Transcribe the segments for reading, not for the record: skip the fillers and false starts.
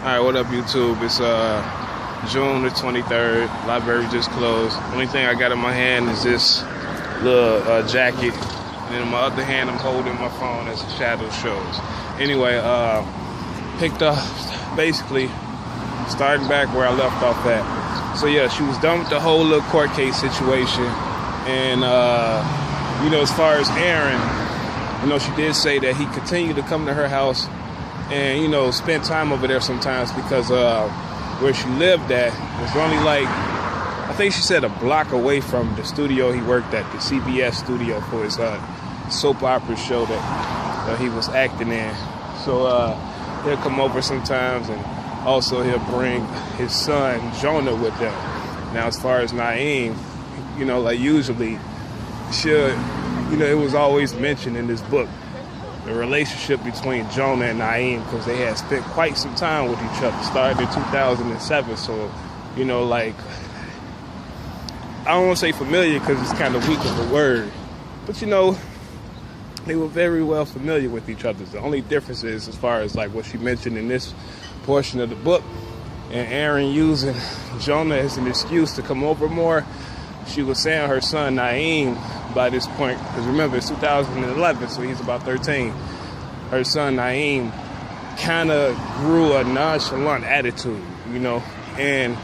Alright, what up YouTube? It's June the 23rd. Library just closed. Only thing I got in my hand is this little jacket. And in my other hand I'm holding my phone as the shadow shows. Anyway, picked up basically starting back where I left off at. So yeah, she was done with the whole little court case situation. And you know, as far as Aaron, you know, she did say that he continued to come to her house and, you know, spend time over there sometimes because where she lived at was only like, I think she said a block away from the studio he worked at, the CBS studio for his soap opera show that he was acting in. So he'll come over sometimes, and also he'll bring his son Jonah with him. Now, as far as Naeem, you know, like usually you know, it was always mentioned in this book, the relationship between Jonah and Naeem, because they had spent quite some time with each other, started in 2007. So, you know, like, I don't want to say familiar because it's kind of weak of a word, but, you know, they were very well familiar with each other. The only difference is as far as like what she mentioned in this portion of the book, and Aaron using Jonah as an excuse to come over more. She was saying her son Naeem, by this point, because remember it's 2011, so he's about 13. Her son Naeem kind of grew a nonchalant attitude, you know, and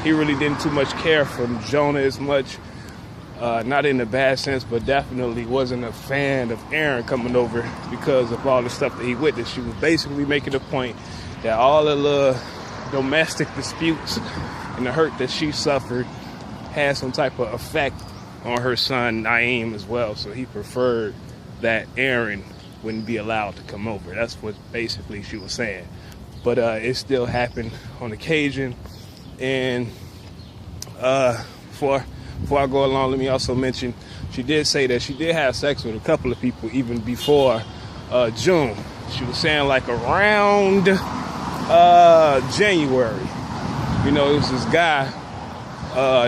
he really didn't too much care for Jonah as much, not in a bad sense, but definitely wasn't a fan of Aaron coming over because of all the stuff that he witnessed. She was basically making a point that all the domestic disputes and the hurt that she suffered had some type of effect on her son Naeem as well, so he preferred that Aaron wouldn't be allowed to come over. That's what basically she was saying. But it still happened on occasion. And before I go along, let me also mention she did say that she did have sex with a couple of people even before June. She was saying like around January. You know, it was this guy,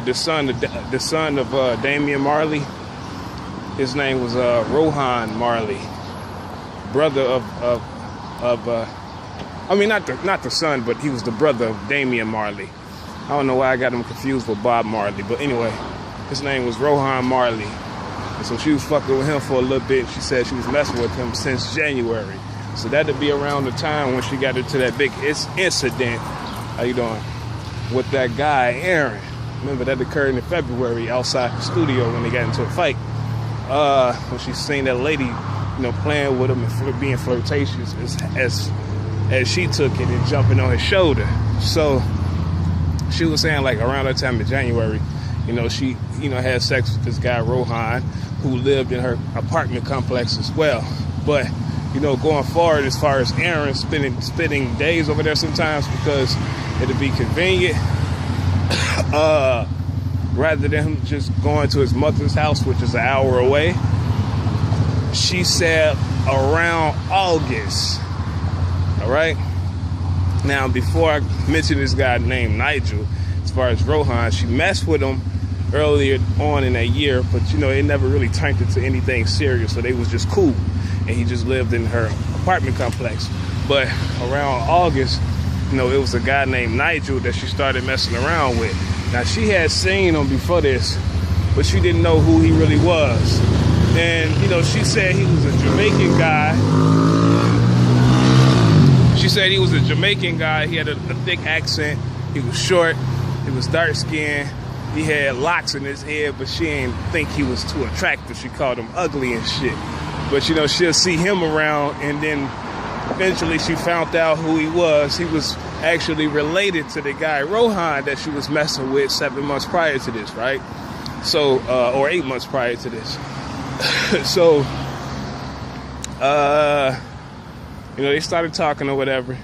the son of Damian Marley. His name was Rohan Marley, brother of I mean, not the son, but he was the brother of Damian Marley. I don't know why I got him confused with Bob Marley, but anyway, his name was Rohan Marley. And so she was fucking with him for a little bit. She said she was messing with him since January. So that'd be around the time when she got into that big incident. How you doing? With that guy Aaron. Remember, that occurred in February outside the studio when they got into a fight. When she seen that lady, you know, playing with him and being flirtatious as she took it and jumping on his shoulder. So she was saying like around that time in January, you know, she, you know, had sex with this guy Rohan, who lived in her apartment complex as well. But, you know, going forward, as far as Aaron spending days over there sometimes because it'd be convenient, rather than him just going to his mother's house, which is an hour away. She said around August. All right. Now, before I mention this guy named Nigel, as far as Rohan, she messed with him earlier on in that year, but you know, it never really turned into anything serious. So they was just cool, and he just lived in her apartment complex. But around August, you know, it was a guy named Nigel that she started messing around with. Now, she had seen him before this, but she didn't know who he really was. And, you know, she said he was a Jamaican guy. She said he was a Jamaican guy. He had a thick accent. He was short. He was dark skinned. He had locks in his head, but she didn't think he was too attractive. She called him ugly and shit. But, you know, she'll see him around, and then eventually she found out who he was. He was actually related to the guy Rohan that she was messing with 7 months prior to this, right? So, or 8 months prior to this. So, you know, they started talking or whatever,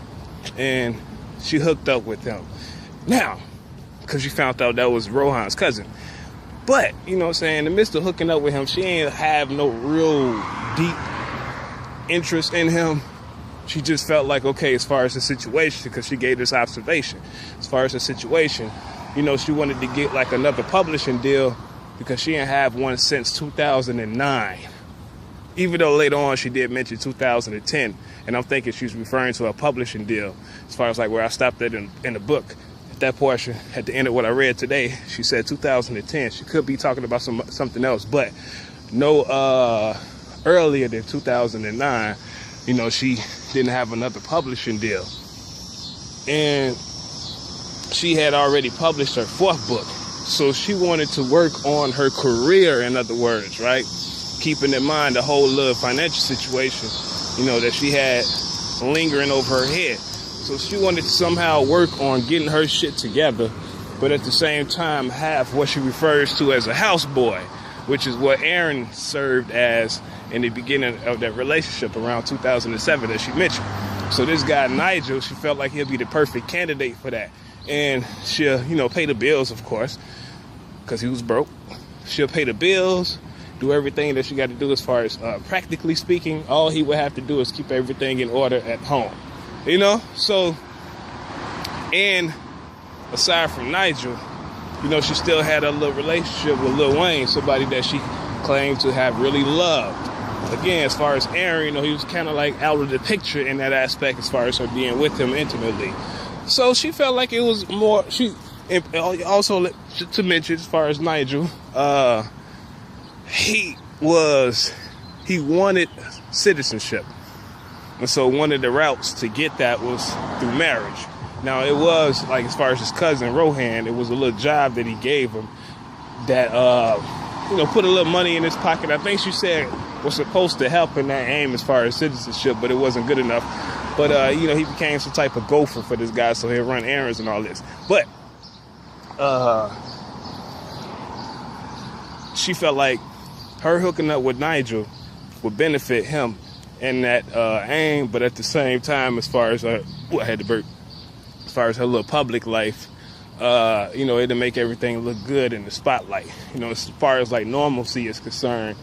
and she hooked up with him. Now, because she found out that was Rohan's cousin. But, you know what I'm saying, in the midst of hooking up with him, she ain't have no real deep interest in him. She just felt like, okay, as far as the situation, because she gave this observation, as far as the situation, you know, she wanted to get like another publishing deal because she didn't have one since 2009. even though later on she did mention 2010, and I'm thinking she's referring to a publishing deal, as far as like where I stopped at in the book. At that portion, at the end of what I read today, she said 2010. She could be talking about something else, but no earlier than 2009, you know, she didn't have another publishing deal. And she had already published her 4th book. So she wanted to work on her career, in other words, right? Keeping in mind the whole little financial situation, you know, that she had lingering over her head. So she wanted to somehow work on getting her shit together, but at the same time have what she refers to as a houseboy, which is what Aaron served as in the beginning of that relationship around 2007 that she mentioned. So this guy, Nigel, she felt like he'll be the perfect candidate for that. And she'll, you know, pay the bills, of course, because he was broke. She'll pay the bills, do everything that she got to do as far as practically speaking. All he would have to do is keep everything in order at home, you know? So, and aside from Nigel, you know, she still had a little relationship with Lil Wayne, somebody that she claimed to have really loved. Again, as far as Aaron, you know, he was kind of like out of the picture in that aspect as far as her being with him intimately. So she felt like it was more, also to mention as far as Nigel, he wanted citizenship. And so one of the routes to get that was through marriage. Now it was like, as far as his cousin Rohan, it was a little job that he gave him that, you know, put a little money in his pocket. I think she said was supposed to help in that aim as far as citizenship, but it wasn't good enough. But, you know, he became some type of gopher for this guy, so he'll run errands and all this. But she felt like her hooking up with Nigel would benefit him in that aim, but at the same time, as far as, I had to burp, as far as her little public life, you know, it'll make everything look good in the spotlight. You know, as far as like normalcy is concerned,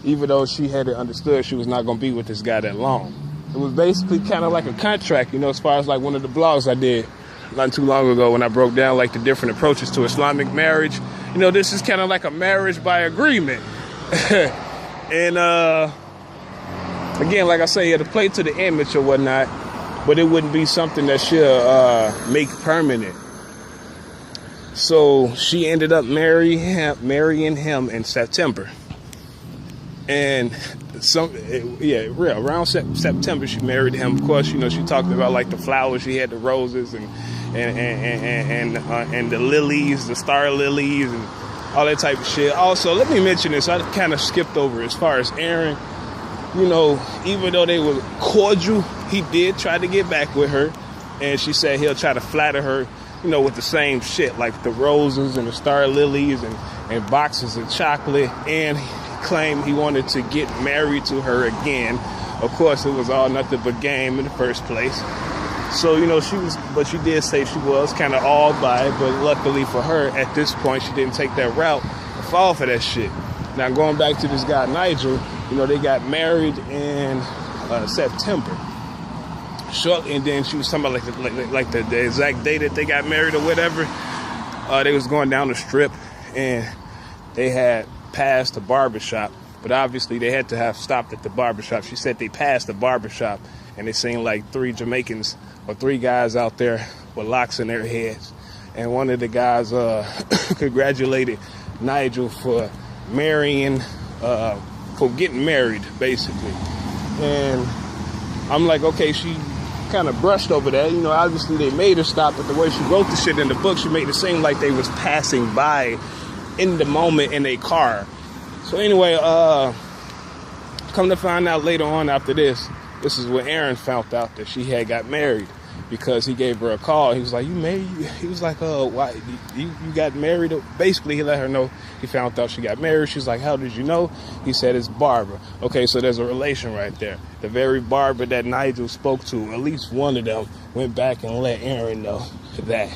even though she had understood she was not going to be with this guy that long. It was basically kind of like a contract, you know, as far as like one of the blogs I did not too long ago when I broke down like the different approaches to Islamic marriage. You know, this is kind of like a marriage by agreement. And again, like I say, it'll play to the image or whatnot, but it wouldn't be something that she'll make permanent. So she ended up marrying him in September. And around September she married him. Of course, you know, she talked about like the flowers. She had the roses and the lilies, the star lilies, and all that type of shit. Also, let me mention this. I kind of skipped over as far as Aaron. You know, even though they were cordial, he did try to get back with her, and she said he'll try to flatter her, you know, with the same shit like the roses and the star lilies and boxes of chocolate, and claimed he wanted to get married to her again. Of course, it was all nothing but game in the first place. So, you know, she did say she was kind of awed by it, but luckily for her, at this point, she didn't take that route and fall for that shit. Now, going back to this guy, Nigel, you know, they got married in September. Shortly, and then she was talking about like the exact day that they got married or whatever. They was going down the strip, and they had passed the barbershop, but obviously they had to have stopped at the barbershop. She said they passed the barbershop, and they seen like 3 Jamaicans or 3 guys out there with locks in their heads. And one of the guys congratulated Nigel for getting married, basically. And I'm like, okay, she kind of brushed over that. You know, obviously they made her stop, but the way she wrote the shit in the book, she made it seem like they was passing by in the moment in a car. So anyway, come to find out later on after this is when Aaron found out that she had got married, because he gave her a call. He was like, you married? He was like, why you got married? Basically, he let her know he found out she got married. She was like, how did you know? He said, it's Barbara. Okay, so there's a relation right there. The very Barbara that Nigel spoke to, at least one of them went back and let Aaron know that,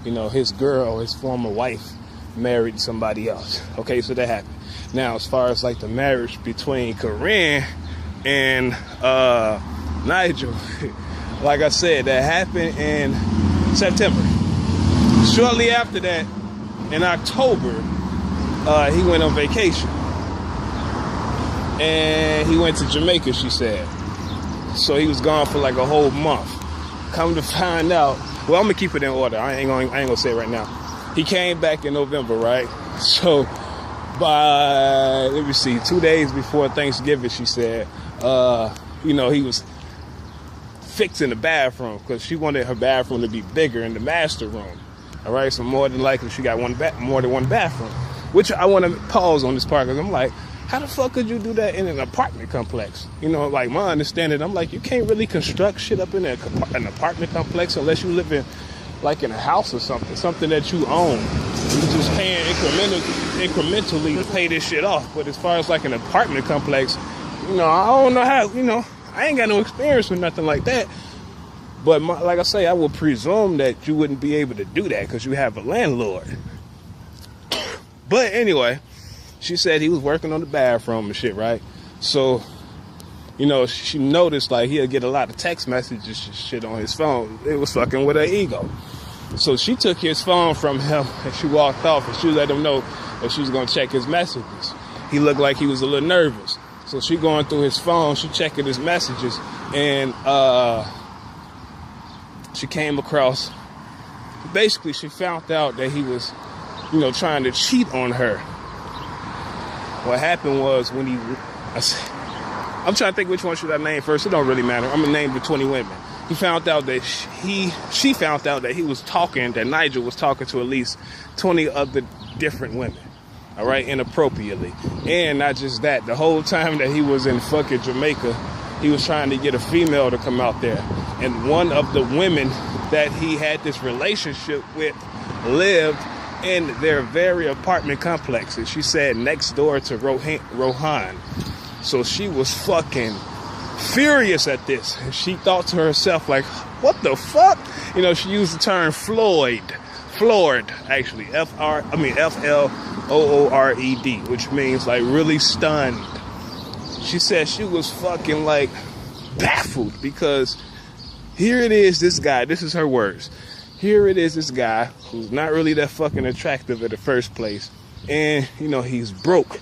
you know, his girl, his former wife, married somebody else. Okay, so that happened. Now, as far as like the marriage between Karrine and Nigel, like I said, that happened in September. Shortly after that, in October, he went on vacation. and he went to Jamaica, she said. So he was gone for like a whole month. Come to find out, well, I'm gonna keep it in order. I ain't gonna say it right now. He came back in November, right? So by, let me see, 2 days before Thanksgiving, she said, you know, he was fixing the bathroom because she wanted her bathroom to be bigger in the master room. All right, so more than likely she got more than one bathroom. Which I want to pause on this part because I'm like, how the fuck could you do that in an apartment complex? You know, like my understanding, I'm like, you can't really construct shit up in an apartment complex unless you live in, like in a house or something that you own. You just paying incrementally to pay this shit off. But as far as like an apartment complex, you know, I don't know how, you know, I ain't got no experience with nothing like that. But like I say, I would presume that you wouldn't be able to do that because you have a landlord. But anyway, she said he was working on the bathroom and shit, right? So, you know, she noticed like he'll get a lot of text messages and shit on his phone. It was fucking with her ego. So she took his phone from him and she walked off and she let him know that she was going to check his messages. He looked like he was a little nervous. So she going through his phone, she checking his messages, and she came across, basically she found out that he was, you know, trying to cheat on her. What happened was when I'm trying to think which one should I name first. It don't really matter. I'm gonna name the 20 women. He found out that she found out that he was talking, that Nigel was talking to at least 20 other different women. All right, inappropriately. And not just that, the whole time that he was in fucking Jamaica, he was trying to get a female to come out there. And one of the women that he had this relationship with lived in their very apartment complex. And she said next door to Rohan. So she was fucking furious at this. And she thought to herself, like, what the fuck? You know, she used the term floored, actually. Floored, which means like really stunned. She said she was fucking like baffled because here it is, this guy, this is her words. Here it is, this guy who's not really that fucking attractive in the first place. And, you know, he's broke.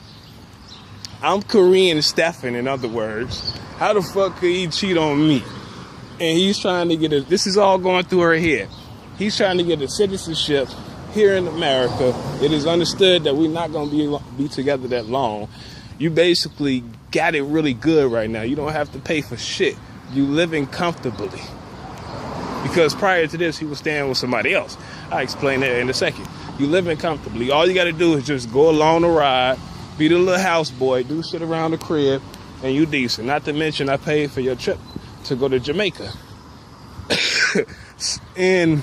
I'm Karrine Steffans, in other words. How the fuck could he cheat on me? And he's trying to get this is all going through her head. He's trying to get a citizenship here in America. It is understood that we're not going to be together that long. You basically got it really good right now. You don't have to pay for shit. You living comfortably. Because prior to this, he was staying with somebody else. I'll explain that in a second. You living comfortably. All you got to do is just go along the ride, be the little houseboy, do shit around the crib, and you decent. Not to mention, I paid for your trip to go to Jamaica. And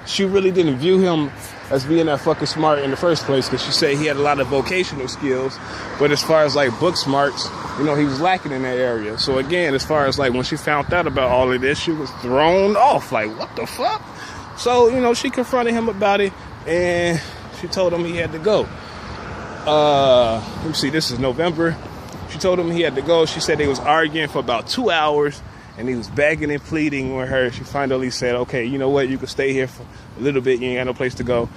she really didn't view him as being that fucking smart in the first place because she said he had a lot of vocational skills, but as far as like book smarts, you know, he was lacking in that area. So again, as far as like when she found out about all of this, she was thrown off, like, what the fuck? So, you know, she confronted him about it and she told him he had to go. Let me see, this is November. She told him he had to go. She said they was arguing for about 2 hours and he was begging and pleading with her. She finally said, okay, you know what? You can stay here for a little bit. You ain't got no place to go.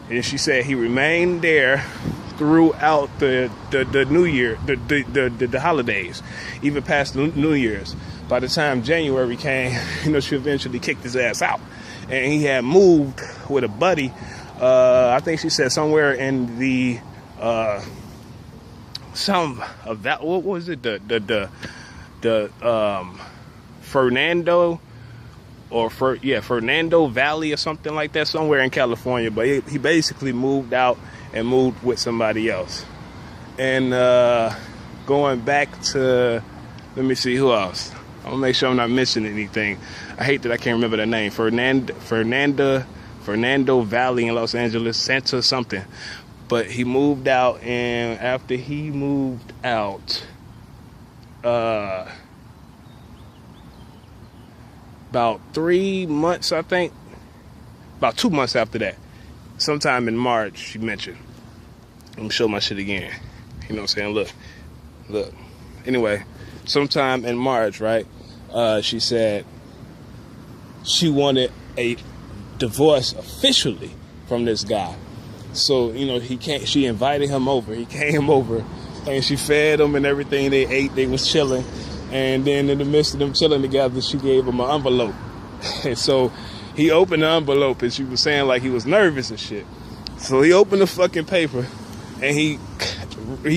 And she said he remained there throughout the New Year, the holidays, even past the New Year's. By the time January came, you know, she eventually kicked his ass out. And he had moved with a buddy, I think she said somewhere in the, what was it? Fernando Valley or something like that, somewhere in California. But he basically moved out and moved with somebody else. And going back to, let me see who else. I'm gonna make sure I'm not missing anything. I hate that I can't remember the name. Fernando Valley in Los Angeles, Santa something. But he moved out, and after he moved out, about 3 months, I think, about 2 months after that, sometime in March, she mentioned, let me show my shit again, you know what I'm saying, look, anyway, sometime in March, right, she said she wanted a divorce officially from this guy. So, you know, she invited him over. He came over And she fed them and everything. They ate. They was chilling. And then in the midst of them chilling together, she gave him an envelope. And so he opened the envelope, and she was saying like he was nervous and shit. So he opened the fucking paper, and he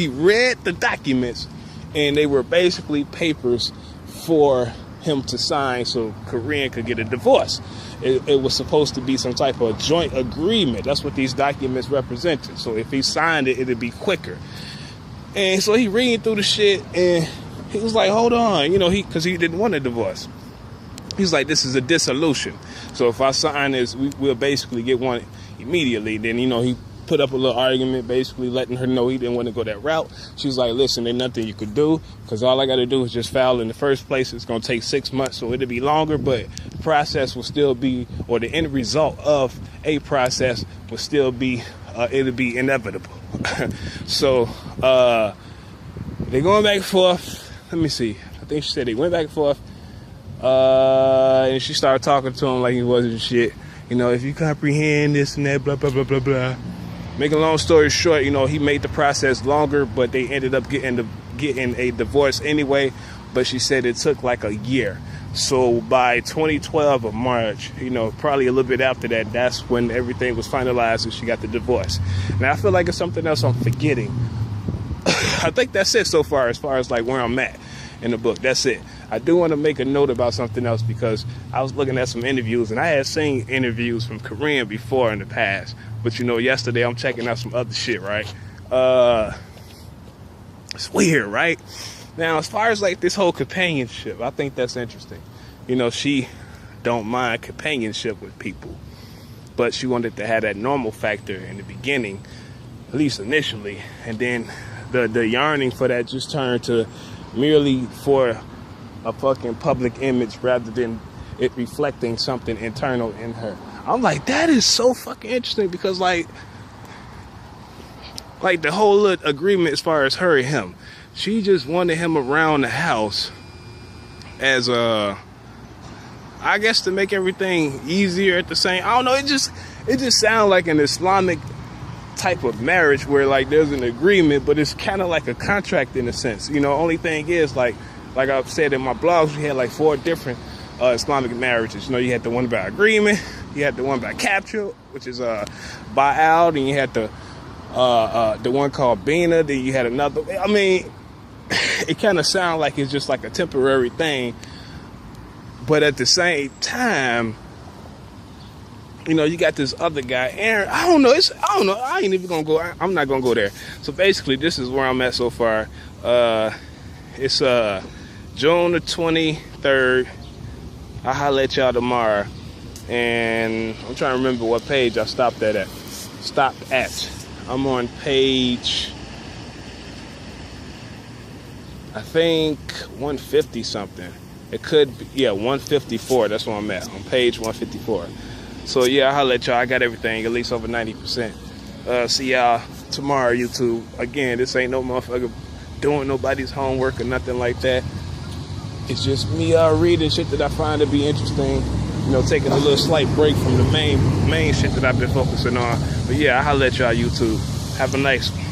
read the documents, and they were basically papers for him to sign so Karrine could get a divorce. It was supposed to be some type of joint agreement. That's what these documents represented. So if he signed it, it'd be quicker. And so he reading through the shit, and he was like, hold on, because he didn't want a divorce. He's like, this is a dissolution. So if I sign this, we'll basically get one immediately. Then, he put up a little argument, basically letting her know he didn't want to go that route. She was like, listen, there's nothing you could do, because all I got to do is just file in the first place. It's going to take 6 months, so it'll be longer, but the process will still be, or the end result of a process will still be, it'll be inevitable. So they're going back and forth. Let me see. I think she said they went back and forth. And she started talking to him like he wasn't shit. If you comprehend this and that, blah, blah, blah, blah, blah. Make a long story short, he made the process longer, but they ended up getting a divorce anyway. But she said it took like a year. So by 2012 of March, probably a little bit after that, that's when everything was finalized and she got the divorce. Now, I feel like it's something else I'm forgetting. I think that's it so far as like where I'm at in the book. That's it. I do want to make a note about something else, because I was looking at some interviews, and I had seen interviews from Karrine before in the past. But yesterday I'm checking out some other shit, right? It's weird, right? Now, as far as like this whole companionship, I think that's interesting. She don't mind companionship with people, but she wanted to have that normal factor in the beginning, at least initially, and then the yearning for that just turned to merely for a fucking public image rather than it reflecting something internal in her. I'm like, that is so fucking interesting, because like the whole agreement as far as her and him, she just wanted him around the house as I guess to make everything easier at the same. I don't know. It just sounds like an Islamic type of marriage where like there's an agreement, but it's kind of like a contract in a sense. Only thing is like I've said in my blogs, we had like 4 different Islamic marriages. You had the one by agreement, you had the one by capture, which is buy out, and you had the one called Bina. Then you had another. I mean, it kind of sounds like it's just like a temporary thing, but at the same time, you got this other guy, Aaron. I don't know. I ain't even gonna go. I'm not gonna go there. So basically, this is where I'm at so far. It's June the 23rd. I'll holler at y'all tomorrow. And I'm trying to remember what page I stopped at. I'm on page, I think 150 something. It could be, 154. That's where I'm at, on page 154. So yeah, I'll let y'all. I got everything, at least over 90%. See y'all tomorrow, YouTube. Again, this ain't no motherfucker doing nobody's homework or nothing like that. It's just me reading shit that I find to be interesting. Taking a little slight break from the main shit that I've been focusing on. But yeah, I'll let y'all, YouTube. Have a nice one.